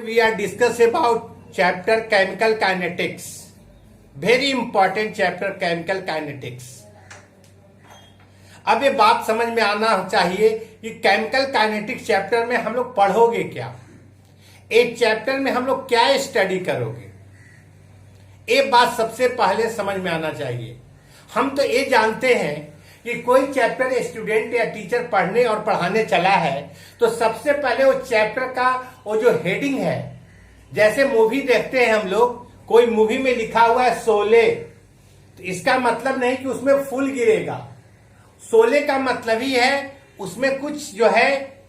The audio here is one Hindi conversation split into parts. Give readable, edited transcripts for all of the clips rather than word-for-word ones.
we are discuss about chapter chemical kinetics. Very important chapter chemical kinetics. अब ये बात समझ में आना चाहिए कि केमिकल काइनेटिक्स चैप्टर में हम लोग पढ़ोगे क्या, एक चैप्टर में हम लोग क्या स्टडी करोगे, ये बात सबसे पहले समझ में आना चाहिए। हम तो ये जानते हैं कि कोई चैप्टर स्टूडेंट या टीचर पढ़ने और पढ़ाने चला है तो सबसे पहले वो चैप्टर का वो जो हेडिंग है, जैसे मूवी देखते हैं हम लोग, कोई मूवी में लिखा हुआ है शोले, तो इसका मतलब नहीं कि उसमें फूल गिरेगा। शोले का मतलब ही है उसमें कुछ जो है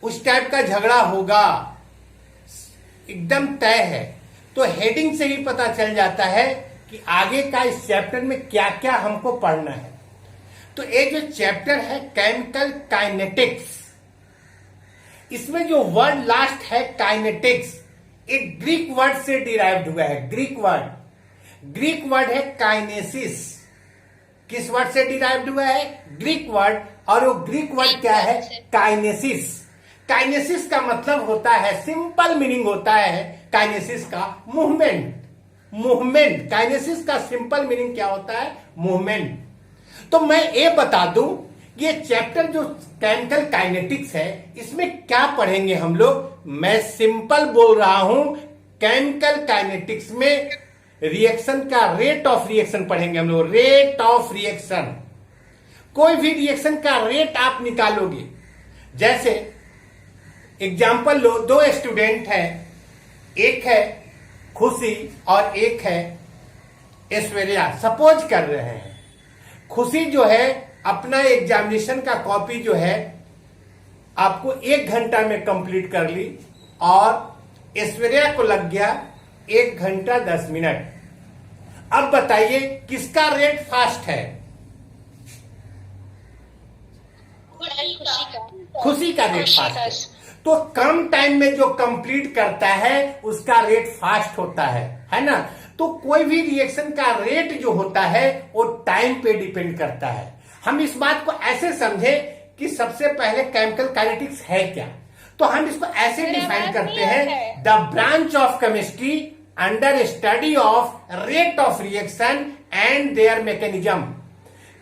उस टाइप का झगड़ा होगा, एकदम तय है। तो हेडिंग से ही पता चल जाता है कि आगे का इस चैप्टर में क्या क्या हमको पढ़ना है। तो ये जो चैप्टर है केमिकल काइनेटिक्स, इसमें जो वर्ड लास्ट है काइनेटिक्स, एक ग्रीक वर्ड से डिराइव्ड हुआ है। ग्रीक वर्ड है काइनेसिस। किस वर्ड से डिराइव्ड हुआ है? Greek word. और वो ग्रीक वर्ड क्या है? काइनेसिस। काइनेसिस का मतलब होता है, सिंपल मीनिंग होता है काइनेसिस का मूवमेंट। काइनेसिस का सिंपल मीनिंग क्या होता है? मूवमेंट। तो मैं ये बता दूं, ये चैप्टर जो केमिकल काइनेटिक्स है, इसमें क्या पढ़ेंगे हम लोग। मैं सिंपल बोल रहा हूं, केमिकल काइनेटिक्स में रिएक्शन का रेट ऑफ रिएक्शन पढ़ेंगे हम लोग। रेट ऑफ रिएक्शन, कोई भी रिएक्शन का रेट आप निकालोगे। जैसे एग्जाम्पल लो, दो स्टूडेंट हैं, एक है खुशी और एक है ऐश्वर्या। सपोज कर रहे हैं खुशी जो है अपना एग्जामिनेशन का कॉपी जो है आपको 1 घंटा में कंप्लीट कर ली और ऐश्वर्या को लग गया 1 घंटा 10 मिनट। अब बताइए किसका रेट फास्ट है? खुशी का रेट फास्ट है। तो कम टाइम में जो कंप्लीट करता है उसका रेट फास्ट होता है ना। तो कोई भी रिएक्शन का रेट जो होता है वो टाइम पे डिपेंड करता है। हम इस बात को ऐसे समझे कि सबसे पहले केमिकल काइनेटिक्स है क्या, तो हम इसको ऐसे डिफाइन करते हैं, the branch of chemistry under study of rate of reaction and there mechanism.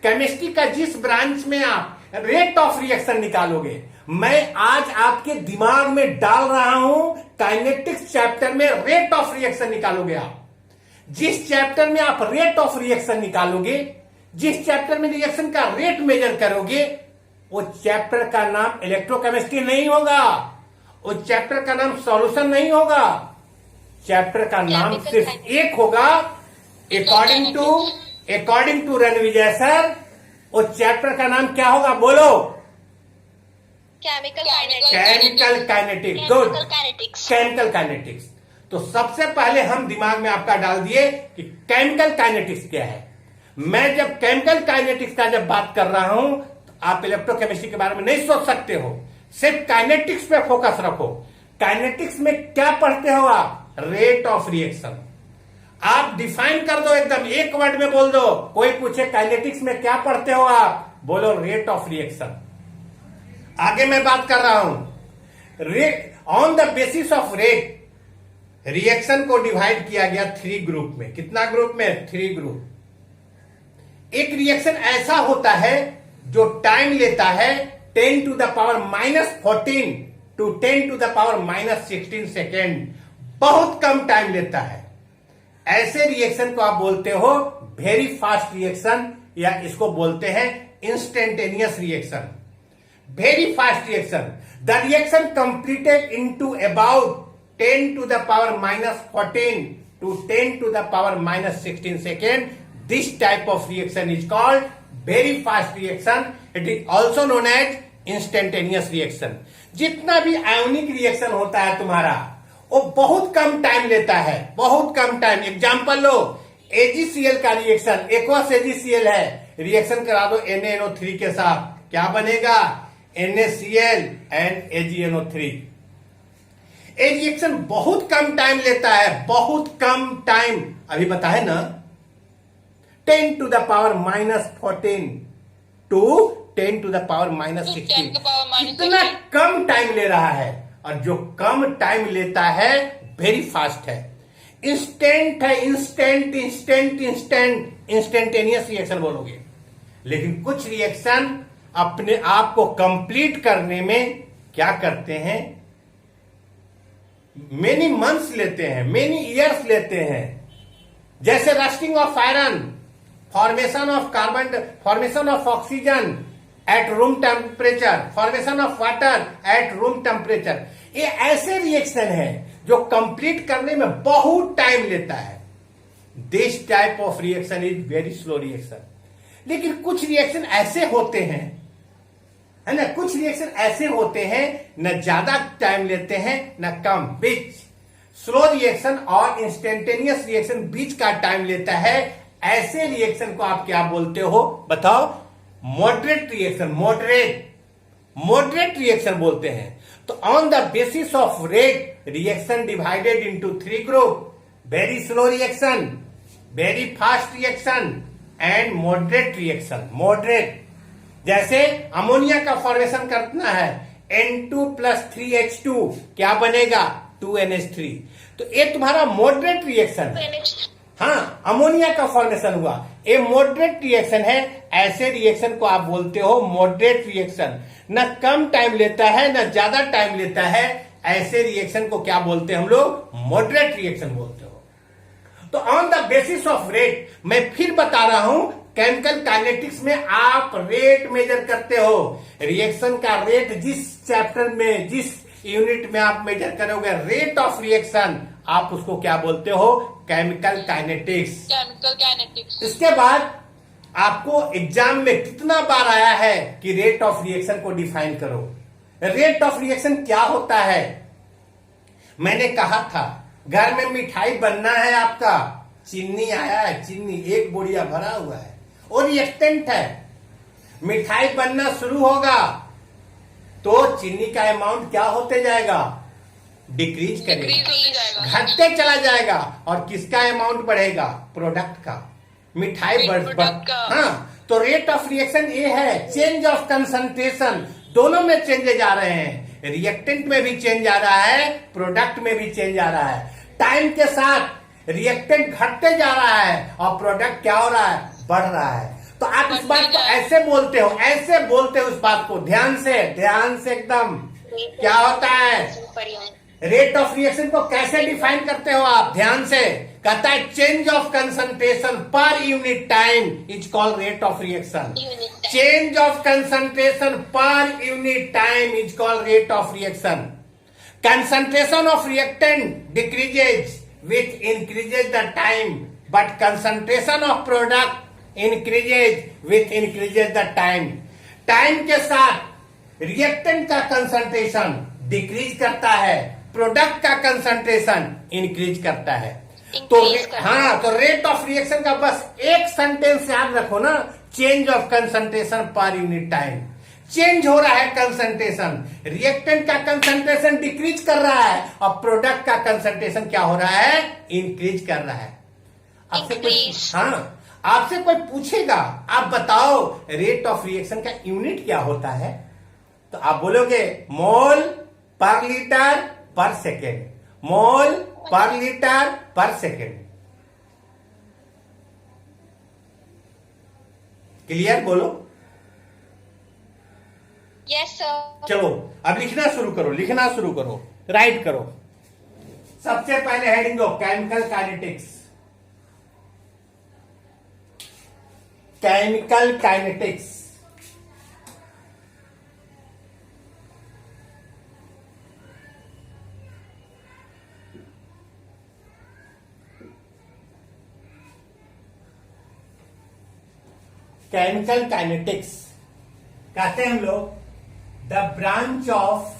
Chemistry का जिस ब्रांच में आप रेट ऑफ रिएक्शन निकालोगे, मैं आज आपके दिमाग में डाल रहा हूं, काइनेटिक्स चैप्टर में रेट ऑफ रिएक्शन निकालोगे आप। जिस चैप्टर में आप रेट ऑफ रिएक्शन निकालोगे, जिस चैप्टर में रिएक्शन का रेट मेजर करोगे, वो चैप्टर का नाम इलेक्ट्रोकेमिस्ट्री नहीं होगा, वो चैप्टर का नाम सॉल्यूशन नहीं होगा, चैप्टर का नाम सिर्फ एक होगा, अकॉर्डिंग टू रणविजय सर। वो चैप्टर का नाम क्या होगा? बोलो। Chemical kinetics. Good, chemical kinetics. तो सबसे पहले हम दिमाग में आपका डाल दिए कि केमिकल काइनेटिक्स क्या है। मैं जब केमिकल काइनेटिक्स का जब बात कर रहा हूं तो आप इलेक्ट्रोकेमिस्ट्री के बारे में नहीं सोच सकते हो, सिर्फ काइनेटिक्स पे फोकस रखो। काइनेटिक्स में क्या पढ़ते हो आप? Rate of reaction. आप डिफाइन कर दो, एकदम एक वर्ड में बोल दो। कोई पूछे काइनेटिक्स में क्या पढ़ते हो आप, बोलो रेट ऑफ रिएक्शन। आगे मैं बात कर रहा हूं, rate on the basis of rate reaction को डिवाइड किया गया 3 ग्रुप में। कितना ग्रुप में? 3 ग्रुप। एक रिएक्शन ऐसा होता है जो टाइम लेता है 10 to the power -14 to 10 to the power -16 second, बहुत कम टाइम लेता है। ऐसे रिएक्शन को आप बोलते हो वेरी फास्ट रिएक्शन, या इसको बोलते हैं instantaneous reaction. Very fast reaction, the reaction completed into about 10 to the power -14 to 10 to the power -16 second. This type of reaction is called very fast reaction. It is also known as instantaneous reaction. जितना भी आयोनिक रिएक्शन होता है तुम्हारा, वो बहुत कम टाइम लेता है, बहुत कम टाइम। एग्जाम्पल लो, AgCl का रिएक्शन, एक्वस AgCl है, रिएक्शन करा दो NaNO3 के साथ, क्या बनेगा? NaCl and AgNO3। ये रिएक्शन बहुत कम टाइम लेता है, बहुत कम टाइम। अभी बताए ना, 10 to the power -14 to 10 to the power -16, इतना कम टाइम ले रहा है। और जो कम टाइम लेता है वेरी फास्ट है। इंस्टेंट है, instant instant instant instantaneous reaction बोलोगे, लेकिन कुछ रिएक्शन अपने आप को कंप्लीट करने में क्या करते हैं, मेनी मंथ्स लेते हैं, मेनी ईयर्स लेते हैं। जैसे rusting of iron, formation of carbon, formation of oxygen at room temperature, formation of water at room temperature, ये ऐसे रिएक्शन है जो कंप्लीट करने में बहुत टाइम लेता है। This type of reaction is very slow reaction. लेकिन कुछ रिएक्शन ऐसे होते हैं, है ना, कुछ रिएक्शन ऐसे होते हैं न ज्यादा टाइम लेते हैं न कम, बीच। स्लो रिएक्शन और इंस्टेंटेनियस रिएक्शन बीच का टाइम लेता है। ऐसे रिएक्शन को आप क्या बोलते हो बताओ? मॉडरेट रिएक्शन, मॉडरेट रिएक्शन बोलते हैं। तो on the basis of rate reaction divided into 3 group, very slow reaction, very fast reaction and moderate reaction. Moderate जैसे अमोनिया का फॉर्मेशन करना है N2 + 3H2, क्या बनेगा? 2NH3। तो ये तुम्हारा मॉडरेट रिएक्शन है। हाँ, अमोनिया का फॉर्मेशन हुआ, ये मॉडरेट रिएक्शन है। ऐसे रिएक्शन को आप बोलते हो मॉडरेट रिएक्शन। न कम टाइम लेता है न ज्यादा टाइम लेता है। ऐसे रिएक्शन को क्या बोलते हैं हम लोग? मॉडरेट रिएक्शन बोलते हो। तो on the basis of rate, मैं फिर बता रहा हूं, केमिकल काइनेटिक्स में आप रेट मेजर करते हो। रिएक्शन का रेट जिस चैप्टर में, जिस यूनिट में आप मेजर करोगे रेट ऑफ रिएक्शन, आप उसको क्या बोलते हो? Chemical kinetics. Chemical kinetics. इसके बाद आपको एग्जाम में कितना बार आया है कि रेट ऑफ रिएक्शन को डिफाइन करो। रेट ऑफ रिएक्शन क्या होता है? मैंने कहा था घर में मिठाई बनना है आपका, चीनी आया है, चीनी 1 बोरिया भरा हुआ है, और रिएक्टेंट है। मिठाई बनना शुरू होगा तो चीनी का अमाउंट क्या होते जाएगा? डिक्रीज करेगा, घटते चला जाएगा। और किसका अमाउंट बढ़ेगा? प्रोडक्ट का। मिठाई बढ़। हाँ, तो रेट ऑफ रिएक्शन ये है, चेंज ऑफ कंसंट्रेशन। दोनों में चेंजेज आ रहे हैं, रिएक्टेंट में भी चेंज आ रहा है, प्रोडक्ट में भी चेंज आ रहा है। टाइम के साथ रिएक्टेंट घटते जा रहा है और प्रोडक्ट क्या हो रहा है? बढ़ रहा है। तो आप इस बात को ऐसे बोलते हो, ऐसे बोलते हो इस बात को, ध्यान से एकदम। क्या होता है? रेट ऑफ रिएक्शन को कैसे डिफाइन करते हो आप? ध्यान से। कहता है change of concentration per unit time is called rate of reaction. Change of concentration per unit time is called rate of reaction. Concentration of reactant decreases which increases the time, but concentration of product increases which increases the time. Time के साथ रिएक्टेंट का कंसंट्रेशन डिक्रीज करता है, प्रोडक्ट का कंसंट्रेशन इंक्रीज करता है। तो हाँ, तो रेट ऑफ रिएक्शन का बस एक सेंटेंस याद रखो ना, change of concentration per unit time. Change हो रहा है कंसंट्रेशन, रिएक्टेंट का कंसंट्रेशन डिक्रीज कर रहा है और प्रोडक्ट का कंसंट्रेशन क्या हो रहा है? इंक्रीज कर रहा है। आपसे कोई पूछेगा, आप बताओ रेट ऑफ रिएक्शन का यूनिट क्या होता है, तो आप बोलोगे मोल पर लीटर पर सेकेंड, मोल पर लीटर पर सेकेंड। क्लियर? बोलो। Yes sir. चलो अब लिखना शुरू करो, लिखना शुरू करो, राइट करो। सबसे पहले हेडिंग दो chemical kinetics. Chemical kinetics. Chemical kinetics कहते हैं हम लोग the branch of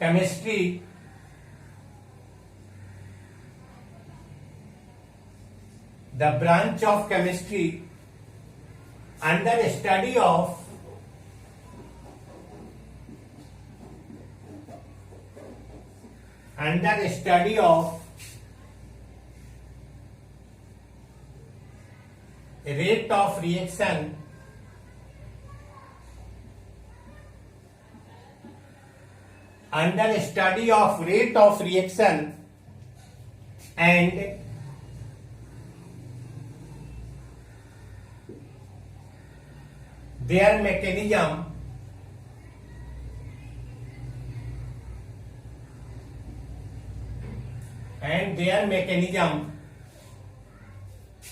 chemistry the branch of chemistry under study of rate of reaction under study of rate of reaction and their mechanism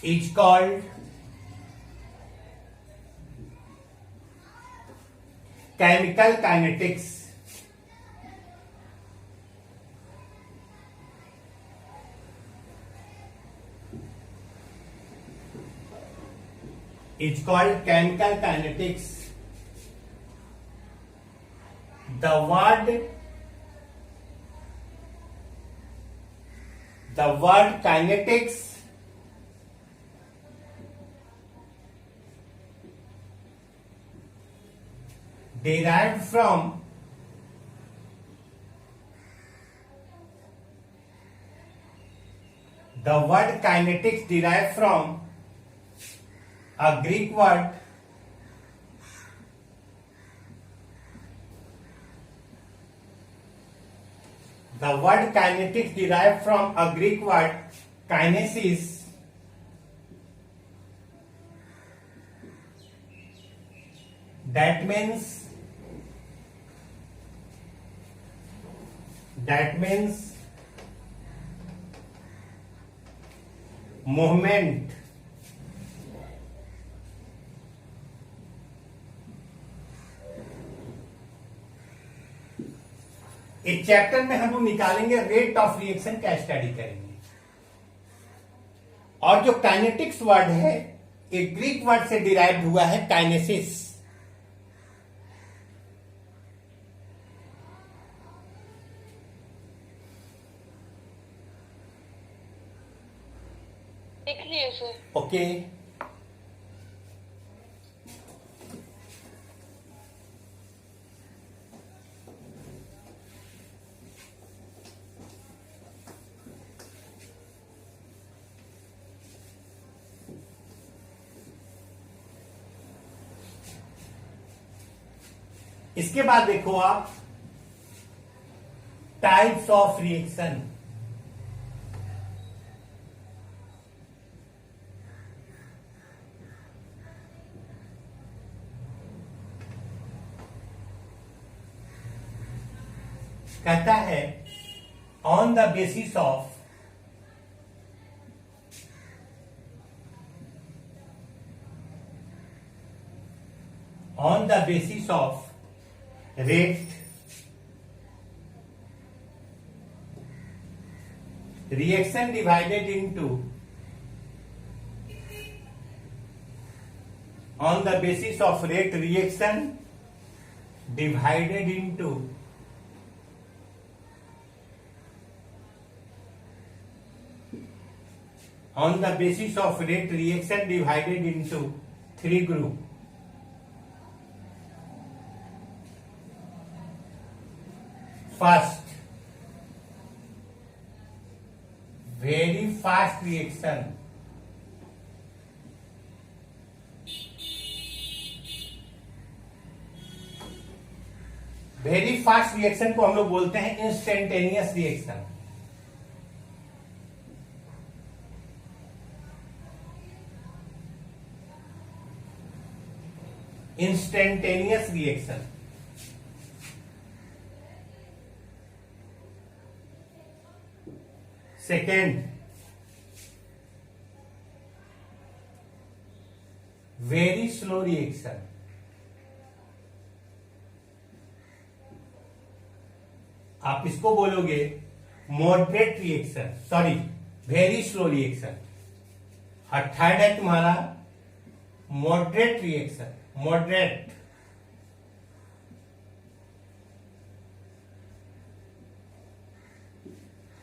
is called chemical kinetics. It's called chemical kinetics. The word kinetics derived from a Greek word kinesis. That means movement. इस चैप्टर में हम लोग निकालेंगे रेट ऑफ रिएक्शन का स्टडी करेंगे। और जो काइनेटिक्स वर्ड है एक ग्रीक वर्ड से डिराइव हुआ है, काइनेसिस। देख लिए सर। ओके, इसके बाद देखो आप टाइप्स ऑफ रिएक्शन। कहता है on the basis of rate reaction divided into on the basis of rate reaction divided into three group. First, very fast reaction. Very fast reaction को हम लोग बोलते हैं instantaneous reaction. Instantaneous reaction. Second, very slow reaction. आप इसको बोलोगे moderate reaction, sorry very slow reaction. और थर्ड है तुम्हारा मॉडरेट रिएक्शन। मॉडरेट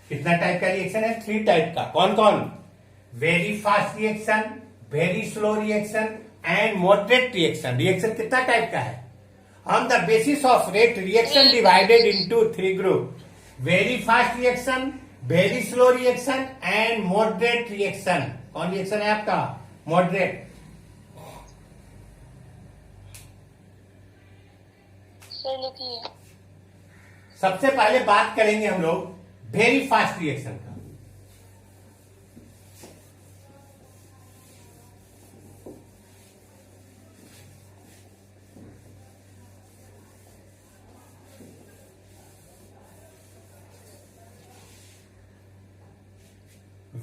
कितना टाइप का रिएक्शन है? 3 टाइप का। कौन कौन? Very fast reaction, very slow reaction and moderate reaction. Reaction कितना टाइप का है? On the basis of rate reaction divided into 3 group. Very fast reaction, very slow reaction and moderate reaction. कौन रिएक्शन है आपका? मॉडरेट। सर लिखिए। सबसे पहले बात करेंगे हम लोग वेरी फास्ट रिएक्शन का।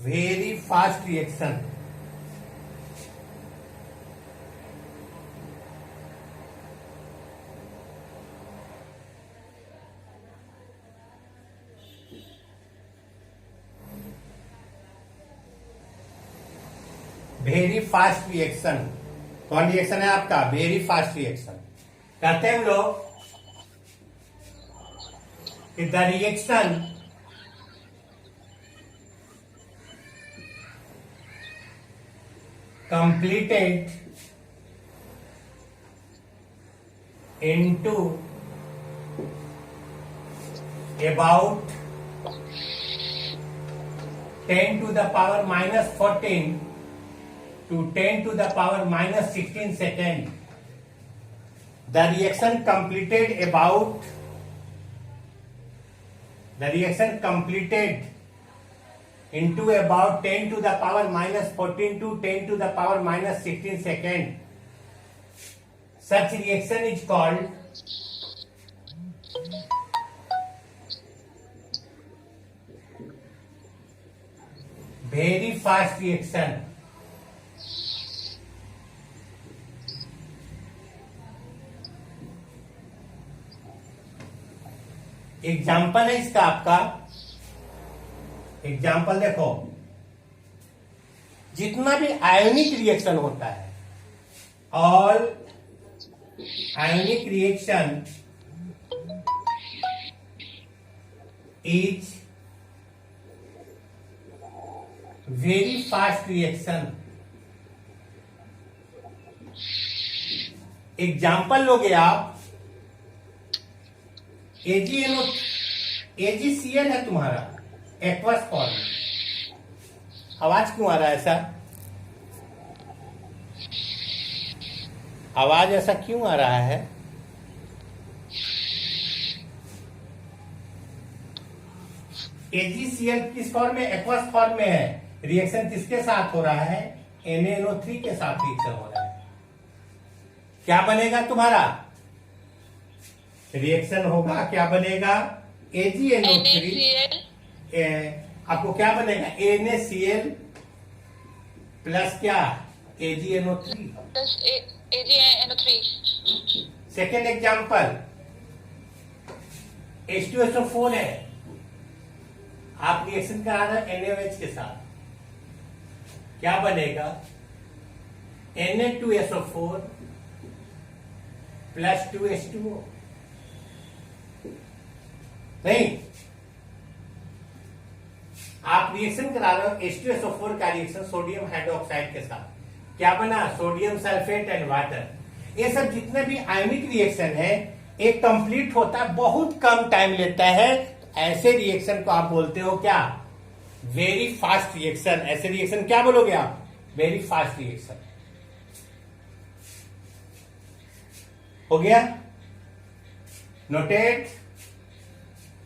Very fast reaction, very fast reaction. कौन रिएक्शन है आपका? Very fast reaction. कहते हैं हम लोग कि the reaction completed into about 10 to the power minus 14 to 10 to the power minus 16 second. The reaction completed into about 10 to the power minus 14 to 10 to the power minus 16 second. Such reaction is called very fast reaction. Example है इसका आपका। एग्जाम्पल देखो, जितना भी आयोनिक रिएक्शन होता है, all ionic reaction is very fast reaction. Example लोगे आप, AgCl है तुम्हारा एक्वस फॉर्म। आवाज क्यों आ रहा है ऐसा? आवाज ऐसा क्यों आ रहा है? AgCl किस फॉर्म में? एक्वस फॉर्म में है। रिएक्शन किसके साथ हो रहा है? NaNO3 के साथ रिएक्शन हो रहा है। क्या बनेगा तुम्हारा? रिएक्शन होगा, क्या बनेगा? AgNO3। आपको क्या बनेगा? NaCl प्लस क्या? AgNO3। AgNO3। Second example, H2SO4 है, आप रिएक्शन करा रहे हैं NaOH के साथ, क्या बनेगा? Na2SO4 plus 2H2O। नहीं, आप रिएक्शन करा रहे हो H2SO4 का रिएक्शन सोडियम हाइड्रोक्साइड के साथ, क्या बना? Sodium sulphate and water. ये सब जितने भी आयनिक रिएक्शन है, एक कंप्लीट होता है, बहुत कम टाइम लेता है। ऐसे रिएक्शन को आप बोलते हो क्या? Very fast reaction. ऐसे रिएक्शन क्या बोलोगे आप? Very fast reaction. हो गया? Noted?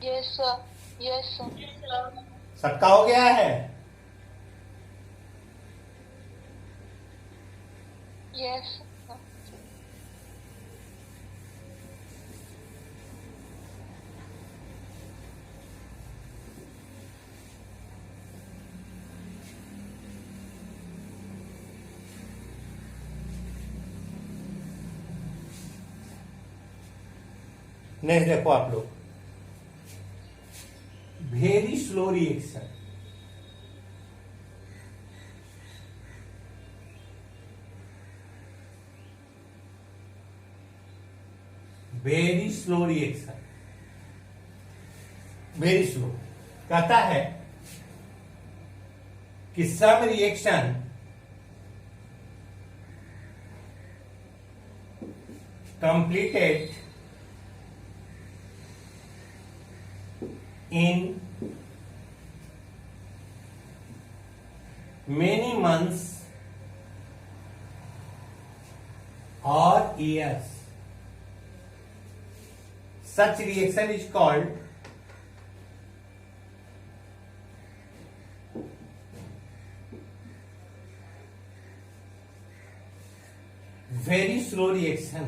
Yes sir. Yes sir. सबका हो गया है? Yes sir. नेक्स्ट देखो आप लोग, very slow reaction. Very slow reaction, very slow कहता है कि some reaction completed in many months or years. Such reaction is called very slow reaction.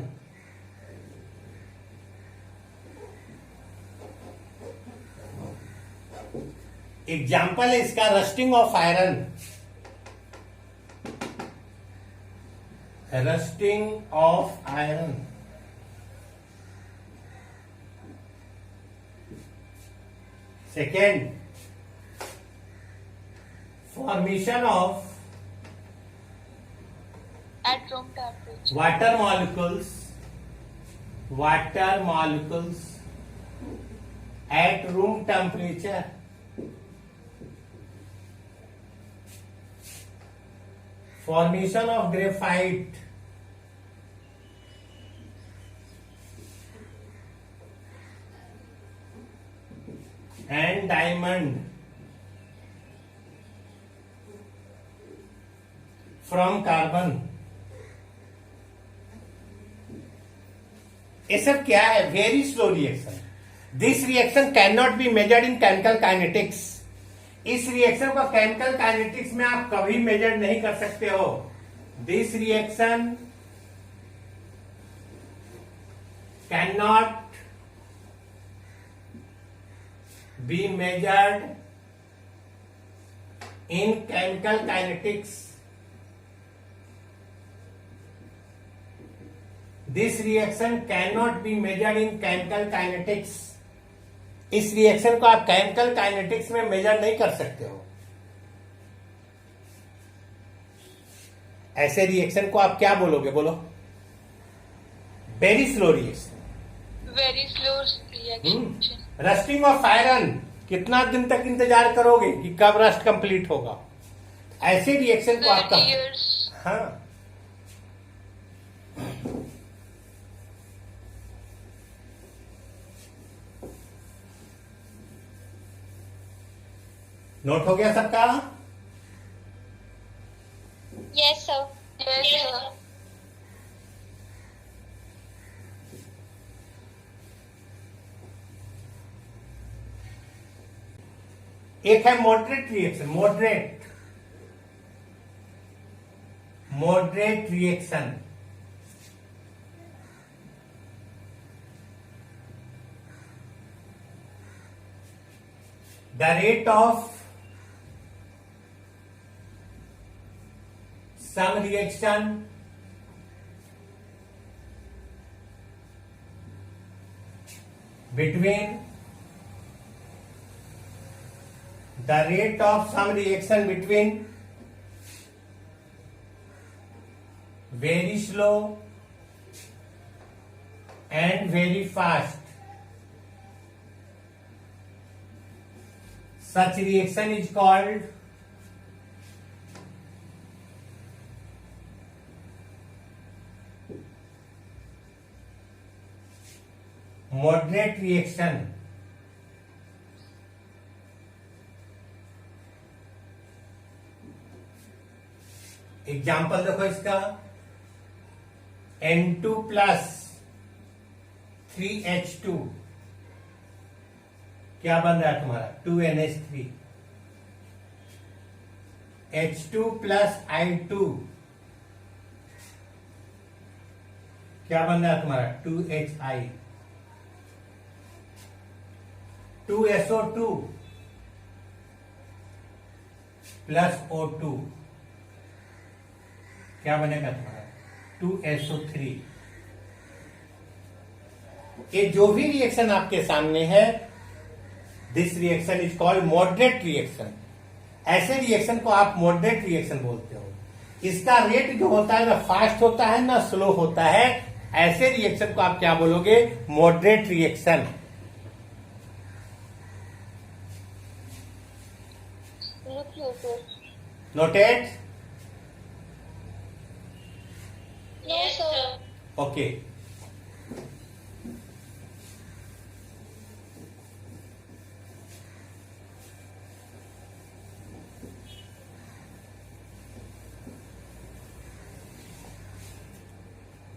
Example है इसका rusting of iron. Rusting of iron. Second, formation of At room temperature. water molecules at room temperature. Formation of graphite and diamond from carbon. ये सब क्या है? Very slow reaction. This reaction can not be measured in chemical kinetics. इस रिएक्शन को केमिकल काइनेटिक्स में आप कभी मेजर नहीं कर सकते हो. This reaction can not be measured in chemical kinetics. This reaction cannot be measured in chemical kinetics. इस रिएक्शन को आप केमिकल काइनेटिक्स में मेजर नहीं कर सकते हो. ऐसे रिएक्शन को आप क्या बोलोगे? बोलो. Very slow reaction. Very slow reaction. Rusting of iron. कितना दिन तक इंतजार करोगे कि कब रस्ट कंप्लीट होगा? ऐसे रिएक्शन को आपका 30 years. हाँ. नोट हो गया सबका? Yes, sir. Yes, sir. एक है moderate reaction. Moderate reaction. The rate of some reaction between the rate of some reaction between very slow and very fast. Such reaction is called moderate reaction. Example देखो इसका. N2 प्लस 3H2 क्या बन रहा है तुम्हारा? 2NH3. H2 प्लस I2 क्या बन रहा है तुम्हारा? 2HI. 2SO2 प्लस O2 क्या बनेगा तुम्हारा? 2SO3. ये जो भी रिएक्शन आपके सामने है, this reaction is called moderate reaction. ऐसे रिएक्शन को आप मॉडरेट रिएक्शन बोलते हो. इसका रेट जो होता है ना फास्ट होता है ना स्लो होता है. ऐसे रिएक्शन को आप क्या बोलोगे? Moderate reaction. Look closer. Noted? No, sir. Okay.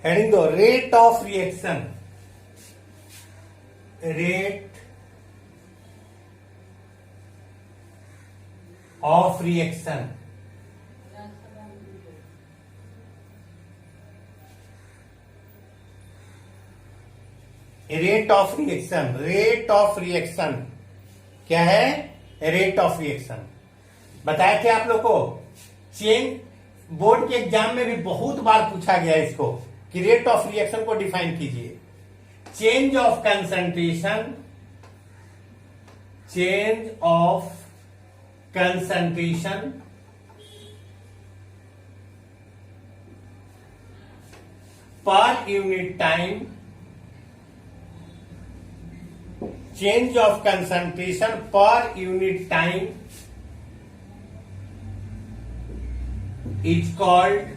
Heading the rate of reaction. Rate of reaction, rate of reaction, rate of reaction क्या है? रेट ऑफ रिएक्शन बताए थे आप लोग को। चेन बोर्ड के एग्जाम में भी बहुत बार पूछा गया इसको कि रेट ऑफ रिएक्शन को डिफाइन कीजिए। Change of concentration, change of concentration per unit time, change of concentration per unit time is called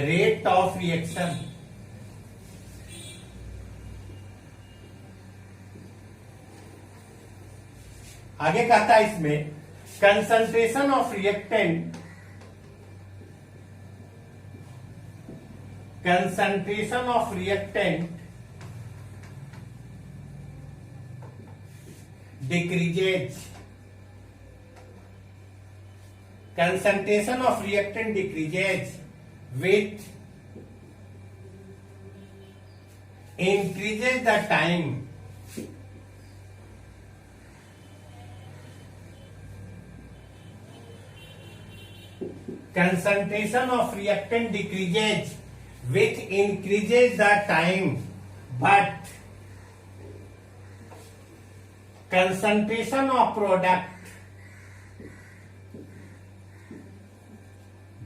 rate of reaction. आगे कहता है इसमें concentration of reactant, concentration of reactant decreases, concentration of reactant decreases with increases the time, concentration of reactant decreases with increases the time, but concentration of product,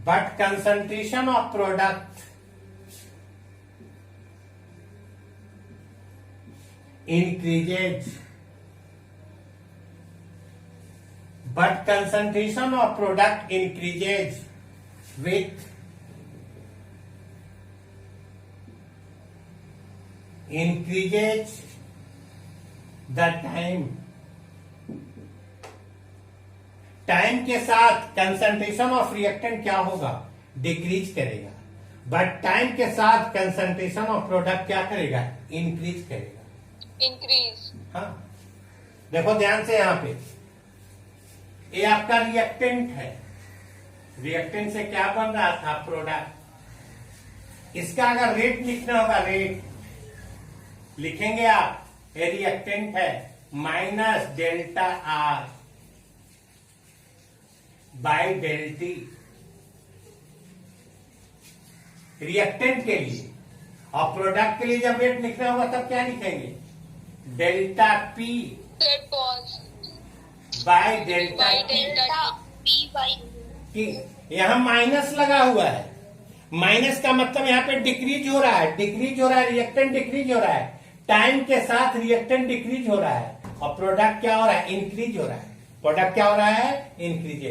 but concentration of product increases, but concentration of product increases with increases the time, time के साथ कंसंट्रेशन ऑफ रिएक्टेंट क्या होगा? डिक्रीज करेगा। बट टाइम के साथ कंसंट्रेशन ऑफ प्रोडक्ट क्या करेगा? इंक्रीज करेगा। इंक्रीज। हाँ, देखो ध्यान से यहां पे, ये आपका रिएक्टेंट है, रिएक्टेंट से क्या बन रहा था? प्रोडक्ट। इसका अगर रेट लिखना होगा, रेट लिखेंगे आप, ये रिएक्टेंट है minus delta R by del T, reactant के लिए। और प्रोडक्ट के लिए जब रेट लिखना होगा तब क्या लिखेंगे? Delta P by delta P by T. यहां माइनस लगा हुआ है, माइनस का मतलब यहां पे डिक्रीज हो रहा है, डिक्रीज हो रहा है, रिएक्टेंट डिक्रीज हो रहा है। टाइम के साथ रिएक्टेंट डिक्रीज हो रहा है और प्रोडक्ट क्या हो रहा है? इंक्रीज हो रहा है। प्रोडक्ट क्या हो रहा है? इंक्रीज।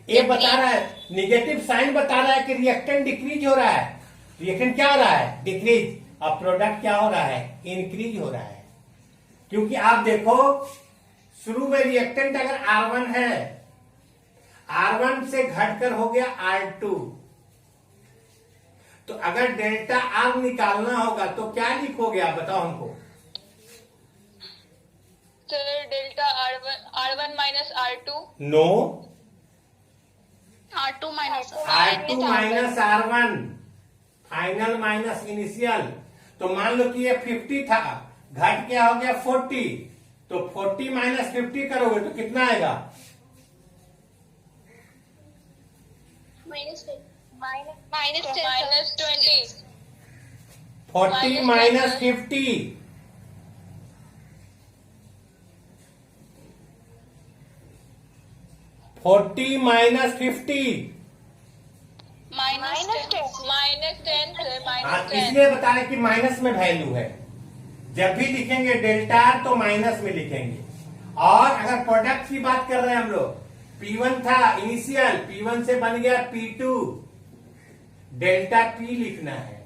ये बता रहा है, निगेटिव साइन बता रहा है कि रिएक्टेंट डिक्रीज हो रहा है, रिएक्टेंट क्या हो रहा है? डिक्रीज। और प्रोडक्ट क्या हो रहा है? इंक्रीज हो रहा है। क्योंकि आप देखो शुरू में रिएक्टेंट अगर R1 है, R1 से घटकर हो गया R2, तो अगर डेल्टा आर निकालना होगा तो क्या लिखोगे आप? बताओ हमको। Sir delta R1 minus R2। No, R2 minus R2 minus R1, final minus initial. तो मान लो कि ये 50 था, घट क्या हो गया? 40। तो 40 माइनस 50 करोगे तो कितना आएगा? Minus minus 20। 40 minus 50, forty minus 50। Minus 10 sir, हाँ, माइनस 10। इसलिए बता रहे कि माइनस में वैल्यू है। जब भी लिखेंगे डेल्टा आर तो माइनस में लिखेंगे। और अगर प्रोडक्ट की बात कर रहे हैं हम लोग, P1 था इनिशियल, P1 से बन गया P2, डेल्टा P लिखना है।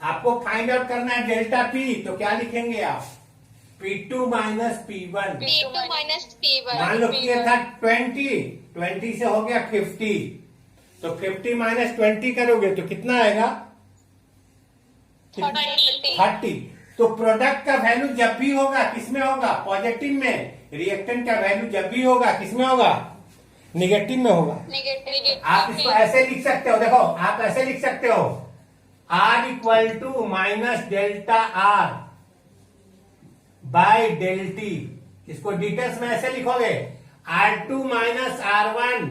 आपको फाइंड आउट करना है डेल्टा P, तो क्या लिखेंगे आप? P2 minus P1। P2 minus P1। मान लो कि ये था 20 से हो गया 50, तो 50 माइनस 20 करोगे तो कितना आएगा? 30। तो प्रोडक्ट का वैल्यू जब भी होगा किसमें होगा, पॉजिटिव में। रिएक्टेंट का वैल्यू जब भी होगा किसमें होगा, निगेटिव में होगा। नेगेटिव। आप इसको ऐसे लिख सकते हो, देखो आप ऐसे लिख सकते हो, R equal to minus delta R by del T. इसको डिटेल्स में ऐसे लिखोगे, R2 minus R1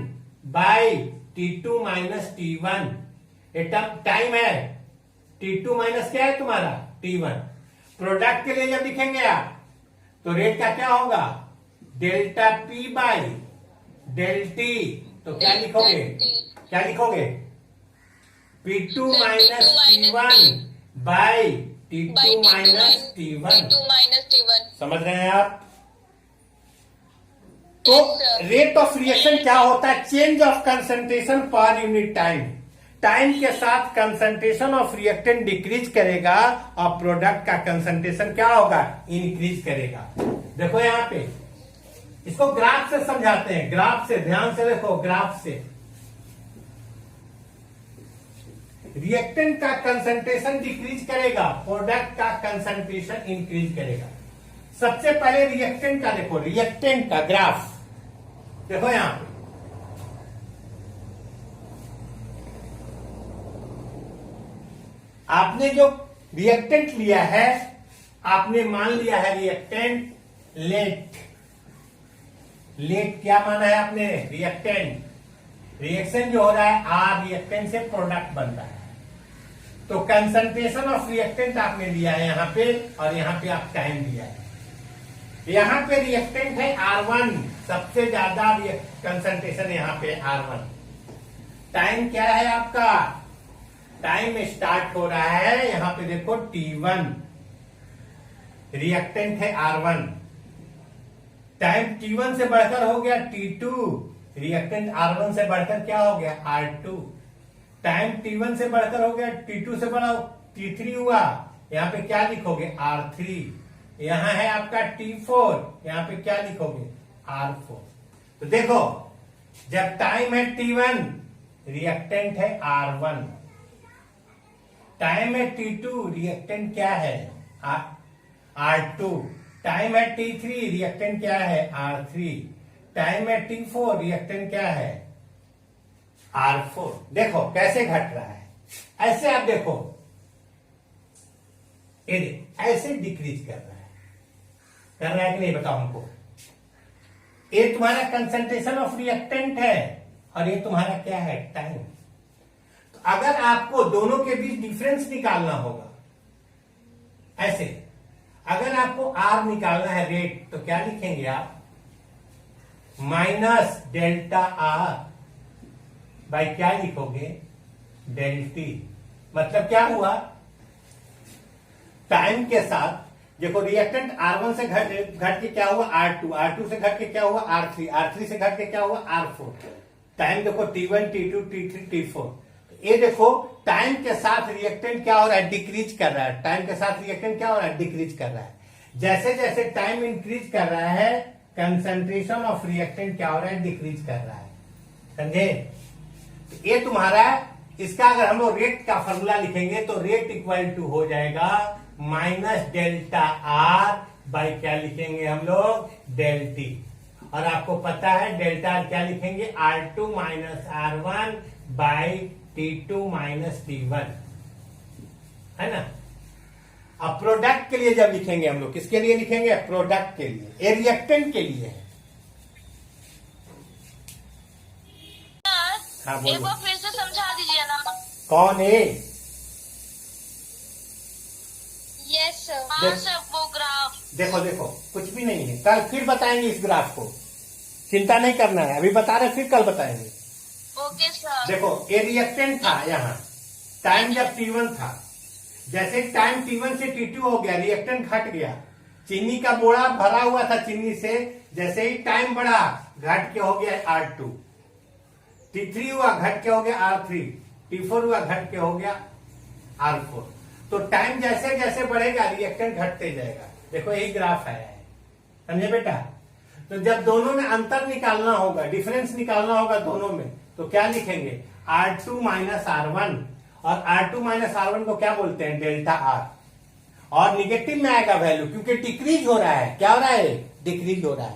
by T2 minus T1। ये टाइम है, T2 माइनस क्या है तुम्हारा, T1। प्रोडक्ट के लिए जब लिखेंगे आप तो रेट का क्या होगा, delta P by del T. तो क्या लिखोगे, क्या लिखोगे, P2 minus T1 by T2 minus T1। समझ रहे हैं आप। तो रेट ऑफ रिएक्शन क्या होता है, change of concentration per unit time. Time के साथ कंसंट्रेशन ऑफ रिएक्टेंट डिक्रीज करेगा और प्रोडक्ट का कंसंट्रेशन क्या होगा, इंक्रीज करेगा। देखो यहां पे इसको ग्राफ से समझाते हैं, ग्राफ से ध्यान से देखो, ग्राफ से रिएक्टेंट का कंसंट्रेशन डिक्रीज करेगा, प्रोडक्ट का कंसंट्रेशन इंक्रीज करेगा। सबसे पहले रिएक्टेंट का देखो, रिएक्टेंट का ग्राफ देखो यहां पे, आपने जो रिएक्टेंट लिया है, आपने मान लिया है रिएक्टेंट लेट। लेट क्या माना है आपने, रिएक्टेंट। रिएक्शन जो हो रहा है आर, रिएक्टेंट से प्रोडक्ट बन रहा है। तो कंसंट्रेशन ऑफ रिएक्टेंट आपने लिया है यहां पे, और यहां पे आप टाइम दिया है। यहां पे रिएक्टेंट है R1, सबसे ज्यादा कंसंट्रेशन यहां पे R1। टाइम क्या है आपका, टाइम स्टार्ट हो रहा है यहां पे देखो T1, रिएक्टेंट है R1। टाइम T1 से बढ़कर हो गया T2, रिएक्टेंट R1 से बढ़कर क्या हो गया, R2। टाइम T1 से बढ़कर हो गया T2 से बढ़ा T3 हुआ, यहां पे क्या लिखोगे, R3। यहां है आपका T4, यहां पे क्या लिखोगे, R4। तो देखो जब टाइम है T1, रिएक्टेंट है R1। टाइम है T2, रिएक्टेंट क्या है, R2। टाइम है T3, रिएक्टेंट क्या है, R3। टाइम है T4, रिएक्टेंट क्या है, R4। देखो कैसे घट रहा है, ऐसे आप देखो, ऐसे डिक्रीज कर रहा है कि नहीं, बताओ हमको। ये तुम्हारा कंसंट्रेशन ऑफ रिएक्टेंट है और ये तुम्हारा क्या है, टाइम। तो अगर आपको दोनों के बीच डिफरेंस निकालना होगा, ऐसे अगर आपको आर निकालना है रेट, तो क्या लिखेंगे आप, माइनस डेल्टा आर बाई क्या लिखोगे, डेल टी। मतलब क्या हुआ, टाइम के साथ देखो रिएक्टेंट R1 से घट के क्या हुआ, R2, R2 से घट के क्या हुआ, R3, R3 से घट के क्या हुआ, R4। टाइम देखो T1, T2, T3, T4। ये देखो टाइम के साथ रिएक्टेंट क्या हो रहा है, डिक्रीज कर रहा है। टाइम के साथ रिएक्टेंट क्या हो रहा है, डिक्रीज कर रहा है। जैसे जैसे टाइम इंक्रीज कर रहा है, कंसंट्रेशन ऑफ रिएक्टेंट क्या हो रहा है, डिक्रीज कर रहा है। समझे। तो ये तुम्हारा, इसका अगर हम लोग रेट का फॉर्मूला लिखेंगे तो रेट इक्वल टू हो जाएगा माइनस डेल्टा आर बाई क्या लिखेंगे हम लोग, डेल टी। और आपको पता है डेल्टा आर क्या लिखेंगे, R2 minus R1 by T2 minus T1, है ना। अब प्रोडक्ट के लिए जब लिखेंगे हम लोग, किसके लिए लिखेंगे, प्रोडक्ट के लिए, ये रिएक्टेंट के लिए है। हाँ एक बार फिर से समझा दीजिए ना। कौन है, यस सर। हाँ सर, वो ग्राफ। देखो देखो कुछ भी नहीं है, कल फिर बताएंगे इस ग्राफ को, चिंता नहीं करना है, अभी बता रहे फिर कल बताएंगे। Okay sir. देखो ये रिएक्टेंट था यहाँ, टाइम जब T1 था, जैसे टाइम T1 से T2 हो गया, रिएक्टेंट घट गया। चीनी का बोरा भरा हुआ था चीनी से, जैसे ही टाइम बढ़ा घट के हो गया R2। T3 हुआ घट के हो गया R3, T4 हुआ घट के हो गया R4। तो टाइम जैसे जैसे बढ़ेगा रिएक्टेंट घटते जाएगा। देखो यही ग्राफ है, समझे बेटा। तो जब दोनों में अंतर निकालना होगा, डिफरेंस निकालना होगा दोनों में, तो क्या लिखेंगे, R2 माइनस R1। और R2 माइनस R1 को क्या बोलते हैं? Delta R। और निगेटिव में आएगा वैल्यू, क्योंकि डिक्रीज हो रहा है। क्या हो रहा है? डिक्रीज हो रहा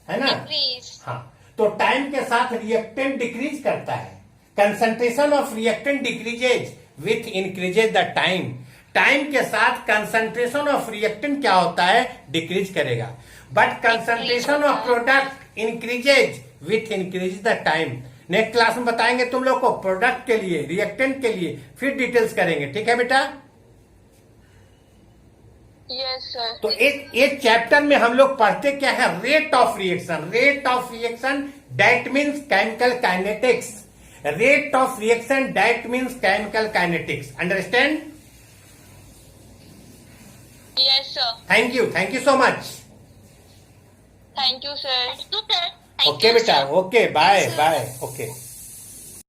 है ना? Decrease. हाँ, तो टाइम के साथ रिएक्टेंट डिक्रीज करता है। Concentration of reactant decreases with increases the time. Time के साथ कंसंट्रेशन ऑफ रिएक्टेंट क्या होता है? डिक्रीज करेगा। But concentration of product increases with increase the time. Next class में बताएंगे तुम लोग को प्रोडक्ट के लिए, रिएक्टेंट के लिए, फिर डिटेल्स करेंगे। ठीक है बेटा? Yes sir. तो एक चैप्टर में हम लोग पढ़ते क्या है? Rate of reaction. Rate of reaction that means chemical kinetics. Rate of reaction that means chemical kinetics. Understand? Yes sir. Thank you so much. Thank you sir. Thank you, sir. Thank okay you, बेटा, sir. Okay, bye Yes, sir. Bye, okay.